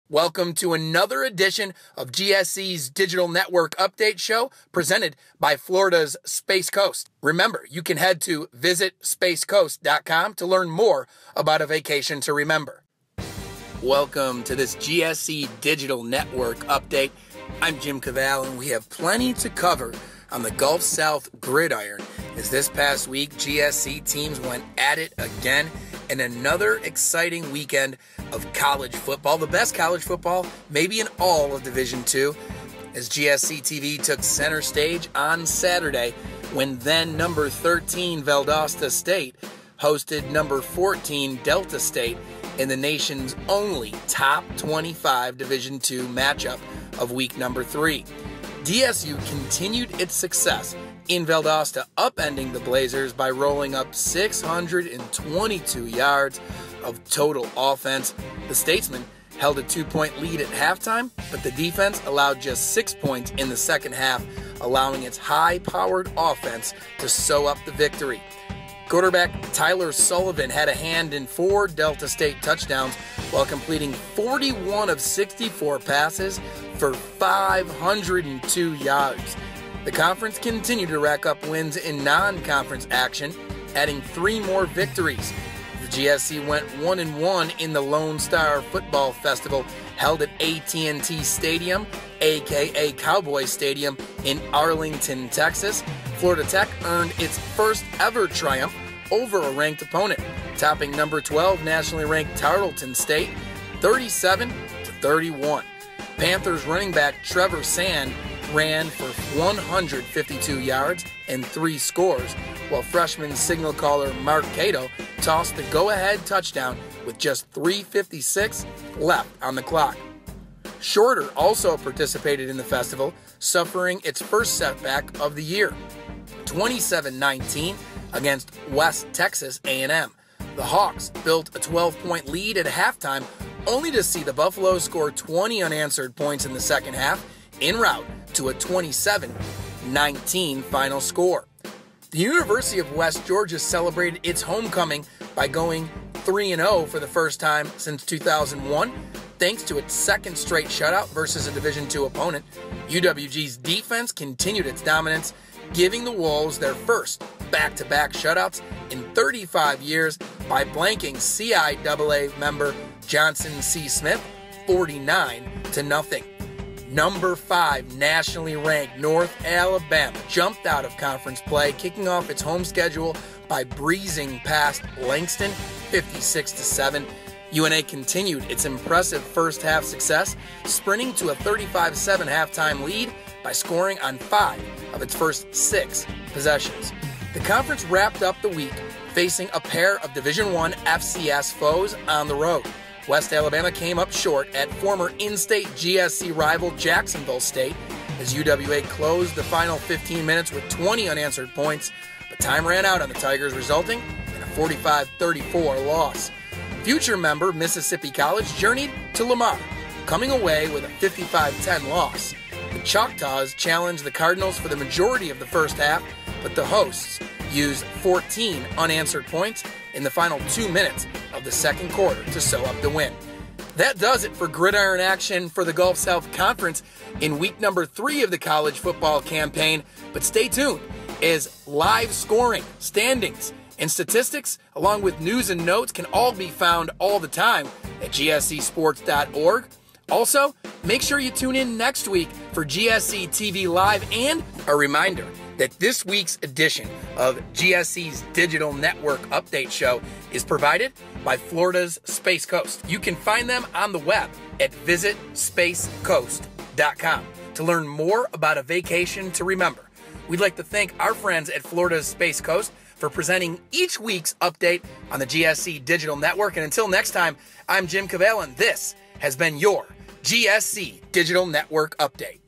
Welcome to another edition of GSC's Digital Network Update Show presented by Florida's Space Coast. Remember, you can head to visitspacecoast.com to learn more about a vacation to remember. Welcome to this GSC Digital Network Update. I'm Jim Cavall, and we have plenty to cover on the Gulf South Gridiron, as this past week GSC teams went at it again in another exciting weekend of college football, the best college football maybe in all of Division II, as GSC TV took center stage on Saturday when then number 13 Valdosta State hosted number 14 Delta State in the nation's only top 25 Division II matchup of week number 3. DSU continued its success in Valdosta, upending the Blazers by rolling up 622 yards of total offense. The Statesmen held a 2-point lead at halftime, but the defense allowed just 6 points in the second half, allowing its high-powered offense to sew up the victory. Quarterback Tyler Sullivan had a hand in 4 Delta State touchdowns while completing 41 of 64 passes for 502 yards. The conference continued to rack up wins in non-conference action, adding 3 more victories. The GSC went 1-1 in the Lone Star Football Festival held at AT&T Stadium, aka Cowboy Stadium in Arlington, Texas. Florida Tech earned its first ever triumph over a ranked opponent, topping number 12 nationally ranked Tarleton State 37-31. Panthers running back Trevor Sand ran for 152 yards and 3 scores, while freshman signal caller Mark Cato tossed the go-ahead touchdown with just 3:56 left on the clock. Shorter also participated in the festival, suffering its first setback of the year, 27-19 against West Texas A&M. The Hawks built a 12-point lead at halftime, only to see the Buffaloes score 20 unanswered points in the second half, en route to a 27-19 final score. The University of West Georgia celebrated its homecoming by going 3-0 for the first time since 2001, thanks to its second straight shutout versus a Division II opponent. UWG's defense continued its dominance, giving the Wolves their first back-to-back shutouts in 35 years by blanking CIAA member Johnson C. Smith 49-0. Number 5 nationally ranked North Alabama jumped out of conference play, kicking off its home schedule by breezing past Langston 56-7. UNA continued its impressive first half success, sprinting to a 35-7 halftime lead by scoring on 5 of its first 6 possessions. The conference wrapped up the week facing a pair of Division I FCS foes on the road. West Alabama came up short at former in-state GSC rival Jacksonville State as UWA closed the final 15 minutes with 20 unanswered points, but time ran out on the Tigers, resulting in a 45-34 loss. Future member Mississippi College journeyed to Lamar, coming away with a 55-10 loss. The Choctaws challenged the Cardinals for the majority of the first half, but the hosts used 14 unanswered points in the final 2 minutes of the second quarter to sew up the win. That does it for gridiron action for the Gulf South Conference in week number 3 of the college football campaign. But stay tuned, as live scoring, standings, and statistics, along with news and notes, can all be found all the time at gscsports.org. Also, make sure you tune in next week for GSC TV Live, and a reminder that this week's edition of GSC's Digital Network Update Show is provided by Florida's Space Coast. You can find them on the web at visitspacecoast.com to learn more about a vacation to remember. We'd like to thank our friends at Florida's Space Coast for presenting each week's update on the GSC Digital Network. And until next time, I'm Jim Cavall, and this has been your GSC Digital Network Update.